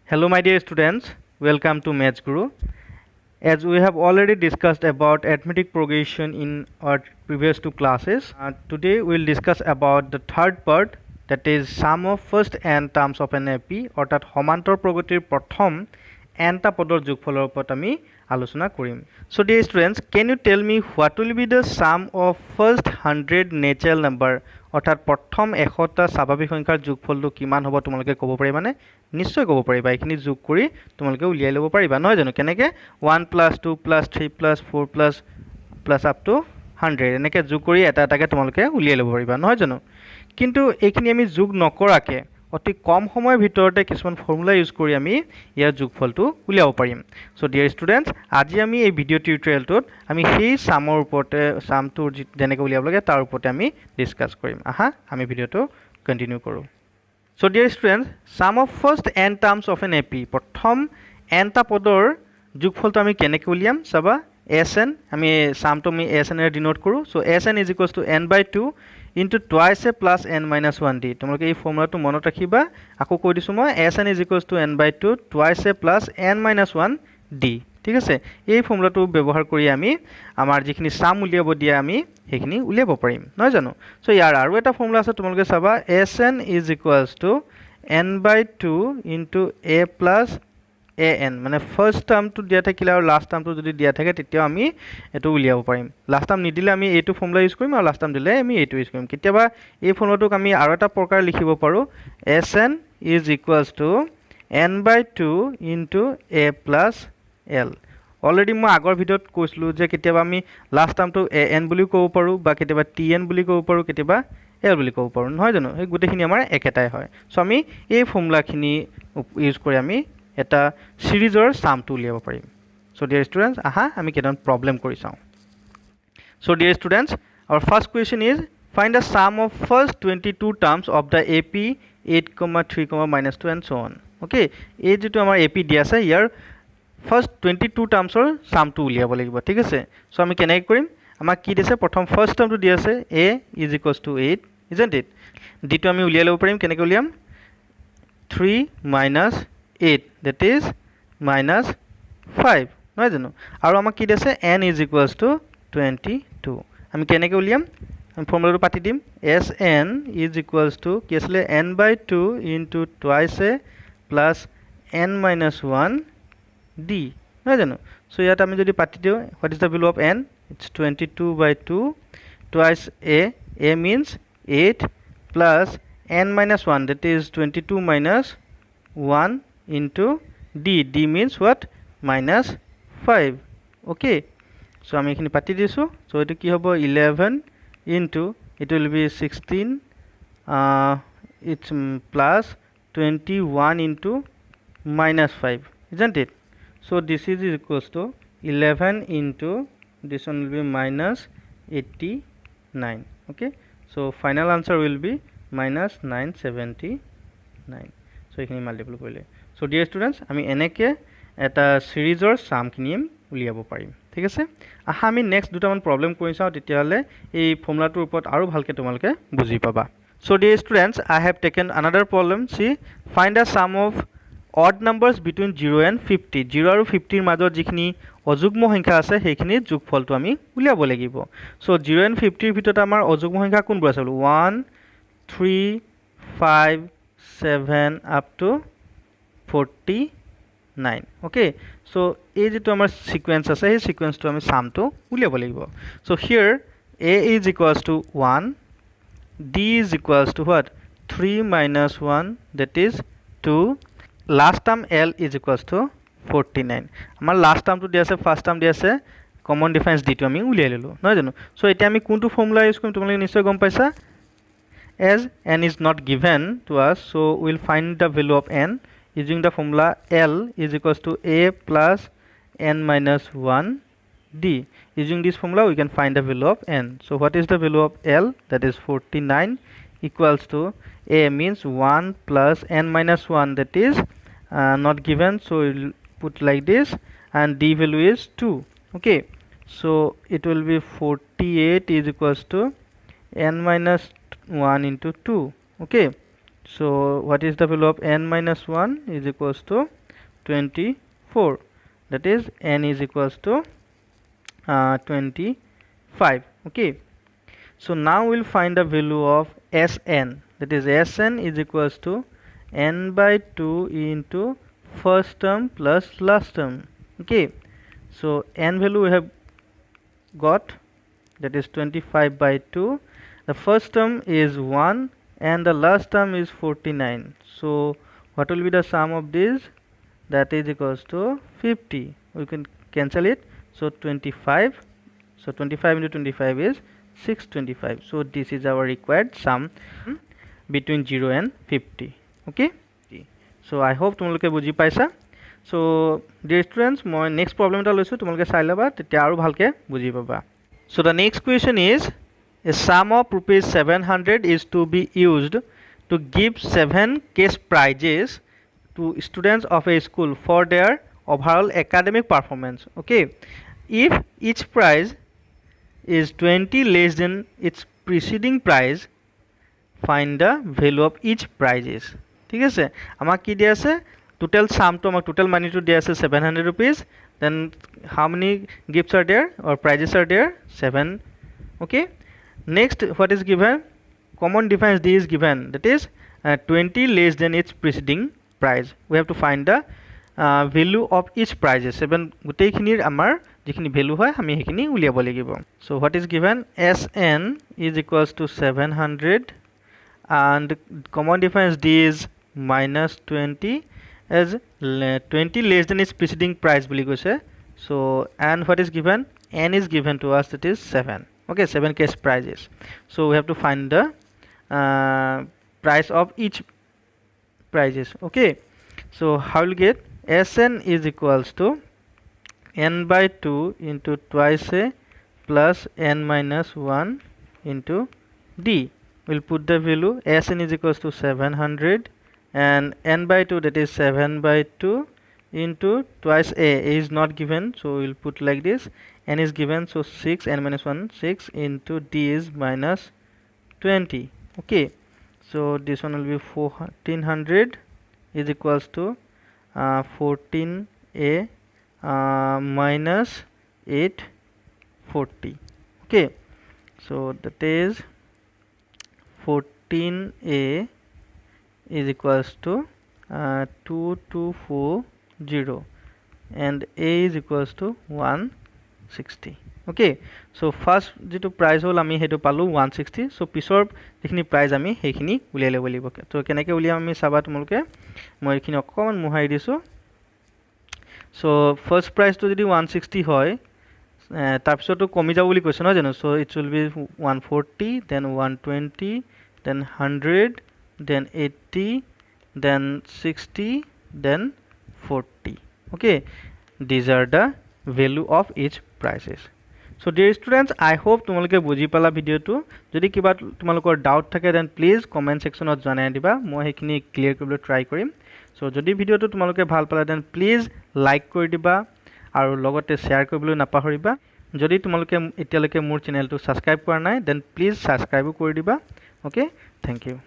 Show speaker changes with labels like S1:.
S1: Hello my dear students, welcome to MathsGuru. As we have already discussed about arithmetic progression in our previous two classes, today we will discuss about the third part, that is sum of first n terms of an AP অর্থাৎ সমান্তৰ প্ৰগতিৰ প্ৰথম nটা পদৰ যোগফলৰ ওপৰত আমি আলোচনা কৰিম। So dear students, can you tell me what will be the sum of first 100 natural number অর্থাৎ প্ৰথম 100টা স্বাভাৱিক সংখ্যাৰ যোগফলটো কিমান হ'ব তোমালোকে ক'ব পাৰিবা নে? নিশ্চয় ক'ব পাৰিবা। এইখিনি যোগ কৰি তোমালোকে উলিয়াই ল'ব পাৰিবা নহয় জানো? কেনেকৈ 1 + 2 + 3 + 4 + up to 100 এনেকৈ যোগ কৰি এটা এটাকৈ তোমালোকে উলিয়াই ল'ব পাৰিবা নহয় জানো? কিন্তু এইখিনি আমি যোগ নকৰাকৈ অতি কম সময়ৰ ভিতৰতে কিছুমান ফৰ্মুলা ইউজ কৰি আমি ইয়াৰ যোগফলটো উলিয়াব পাৰিম। সো ডিয়াৰ ষ্টুডেণ্টছ, আজি আমি এই ভিডিঅ' টিউটৰিয়েলটোত আমি সেই সামৰ ওপৰতে সামটোৰ যেনেকৈ উলিয়াব লাগে তাৰ ওপৰতে আমি ডিছকাছ কৰিম। আহা আমি ভিডিঅ'টো কণ্টিনিউ কৰোঁ। So dear students, sum of first n terms of an AP প্ৰথম nটা পদৰ যোগফলটো আমি কেনেকৈ উলিয়াম চাবা। Sn আমি সামটো আমি Sn এৰে ডিনোট কৰোঁ। So Sn = n/2 into twice a plus n minus 1d তোমালোকে এই ফৰ্মুলাটো মনত ৰাখিবা। আকৌ কৈ দিছোঁ মই Sn = n/2 twice a plus n minus 1d ঠিক আছে। এই ফৰ্মুলাটো ব্যৱহাৰ কৰি আমি আমাৰ যিখিনি সাম উলিয়াব দিয়া আমি সেইখিনি উলিয়াব পাৰিম নহয় জানো? সো ইয়াৰ আৰু এটা ফৰ্মুলা আছে তোমালোকে চাবা। Sn = n/2 into a plus an মানে ফাৰ্ষ্ট টাৰ্মটো দিয়া থাকিলে আৰু লাষ্ট টাৰ্মটো যদি দিয়া থাকে তেতিয়াও আমি এইটো উলিয়াব পাৰিম। লাষ্ট টাৰ্ম নিদিলে আমি এইটো ফৰ্মুলা ইউজ কৰিম আৰু লাষ্ট টাৰ্ম দিলে আমি এইটো ইউজ কৰিম। কেতিয়াবা এই ফৰ্মুলাটোক আমি আৰু এটা প্ৰকাৰ লিখিব পাৰোঁ। Sn = n/2 into a plus l already মই আগৰ ভিডিঅ'ত কৈছিলোঁ যে কেতিয়াবা আমি লাষ্ট টাৰ্মটো an বুলিও ক'ব পাৰোঁ বা কেতিয়াবা tn বুলি ক'ব পাৰোঁ, কেতিয়াবা l বুলি ক'ব পাৰোঁ নহয় জানো? এই গোটেইখিনি আমাৰ একেটাই হয়। সো আমি এই ফৰ্মুলাখিনি ইউজ কৰি আমি এটা সিৰিজৰ সামটো উলিয়াব পাৰিম। সো ডিয়াৰ ষ্টুডেণ্টছ, আহা আমি কেইটামান প্ৰব্লেম কৰি চাওঁ। So dear students, our first question is find the sum of first 22 terms of the AP 8, 3, -2 and so on. Okay, এই যেটো আমাৰ AP দিয়া আছে ইয়াৰ ফাৰ্ষ্ট 22 টাৰ্মছৰ সামটো উলিয়াব লাগিব ঠিক আছে। সো আমি কেনেকৈ কৰিম? আমাক কি দিছে? প্ৰথম ফাৰ্ষ্ট টাৰ্মটো দিয়া আছে a = 8 isn't it? ডিটো আমি উলিয়াই ল'ব পাৰিম। কেনেকৈ উলিয়াম? 3 - 8 that is -5 নহয় জানো? আৰু আমাক কি দিছে? n = 22 আমি কেনেকৈ উলিয়াম? আমি ফৰ্মুলাটো পাতি দিম। Sn = কি আছিলে? n/2 into twice a plus n minus 1d নহয় জানো? সো ইয়াত আমি যদি পাতি দিওঁ, what is the value of n? It's 22/2 twice a means 8 plus n minus 1 that is 22 minus 1 into d means what? -5 okay. So আমি এখানে পাতি দিছো। সো এটো কি হ'ব? 11 into it will be 16 it's plus 21 into -5 isn't it? So this is equals to 11 into this one will be -89 okay. So final answer will be -979 so এখানে multiple কৰিলে। So dear students, আমি এনেকৈ এটা সিৰিজৰ সামখিনি উলিয়াব পাৰিম ঠিক আছে। আহা আমি নেক্সট দুটামান প্ৰব্লেম কৰি চাওঁ, তেতিয়াহ'লে এই ফৰ্মুলাটোৰ ওপৰত আৰু ভালকৈ তোমালোকে বুজি পাবা। So dear students, I have taken another problem. See find the sum of odd numbers between 0 and 50 0 আৰু 50ৰ মাজত যিখিনি অযুগ্ম সংখ্যা আছে সেইখিনি যোগফলটো আমি উলিয়াব লাগিব। সো 0 and 50ৰ ভিতৰত আমাৰ অযুগ্ম সংখ্যা কোনবোৰ আছে? 1 3 5 7 up to 49 okay. সো এই যেটো আমাৰ সিকুৱেন্স আছে সেই সিকুৱেন্সটো আমি সামটো উলিয়াব লাগিব। So here a = 1, d = what? 3 - 1 that is 2, last term l = 49 আমাৰ লাষ্ট টাৰ্মটো দিয়া আছে, ফাৰ্ষ্ট টাৰ্ম দিয়া আছে, কমন ডিফাৰেন্স ডিটো আমি উলিয়াই ল'লোঁ নহয় জানো? সো এতিয়া আমি কোনটো ফৰ্মুলা ইউজ কৰিম তোমালোকে নিশ্চয় গম পাইছা। as n is not given to us, so we will find the value of n using the formula l = a plus n minus 1d. Using this formula we can find the value of n. So what is the value of l? That is 49 equals to a means 1 plus n minus 1 that is not given, so we'll put like this, and d value is 2 okay. So it will be 48 is equals to n minus 1 into 2 okay. So what is the value of n minus 1 is equals to 24. That is n is equals to 25. Okay. So now we'll find the value of Sn. That is Sn is equals to n by 2 into first term plus last term. Okay. So n value we have got, that is 25 by 2. The first term is 1 and the last term is 49. So what will be the sum of these? That is equals to 50. We can cancel it. So 25. So 25 into 25 is 625. So this is our required sum between 0 and 50. Okay. So I hope tumaloke buji paisa. So dear students, moi next problem eta loisu, tumaloke sai laba tetia aru bhalke buji paba. So the next question is, a sum of rupees 700 is to be used to give 7 cash prizes to students of a school for their overall academic performance. Okay. If each prize is 20 less than its preceding prize, find the value of each prizes. ঠিক আছে, আমাক কি দিয়া আছে? Total sum to আমাক total money to দিয়া আছে 700 rupees. Then how many gifts are there or prizes are there? 7. Okay. Next, what is given? Common difference D is given. That is 20 less than its preceding prize. We have to find the value of each prizes. 7 gutei khinir amar jikhini value hoy ami hekhini uliabo lagibo. So what is given? Sn is equals to 700 and common difference D is minus 20 as 20 less than its preceding price boli goise. So and what is given? N is given to us, that is 7. Okay, 7 cash prizes. So we have to find the price of each prizes. Okay. So how will get? Sn is equals to n by 2 into twice a plus n minus 1 into d. We'll put the value. Sn is equals to 700 and n by 2, that is 7 by 2 into twice a is not given, so we'll put like this. N is given, so 6, n minus 1, 6 into d is minus 20. Okay. So this one will be 1400 is equals to 14a minus 840. Okay. So that is 14a is equals to 2240 and a is equals to 160. Okay. So first jitu price hol ami hetu palu 160. So pisor jikhini price ami hekhini uliale bolibo. To kenake uliam ami saba tumulke moi ekhini okkoman muhai disu. So first price to jodi 160 hoy tar pisor to komi jabo boli koise no jano. So it will be 140, then 120, then 100, then 80, then 60, then 40. Okay. These are the value of each prices. So dear students, I hope tumaloke buji pala video to. Jodi kiba tumalokor doubt thake then please comment section ot janai diba, moi hekhini clear koribole try korim. So jodi video to tumaloke bhal pala then please like kori diba aru logote share koribole napahoriba. Jodi tumaloke etialoke mur channel to subscribe kora nai then please subscribe kori diba. Okay, thank you.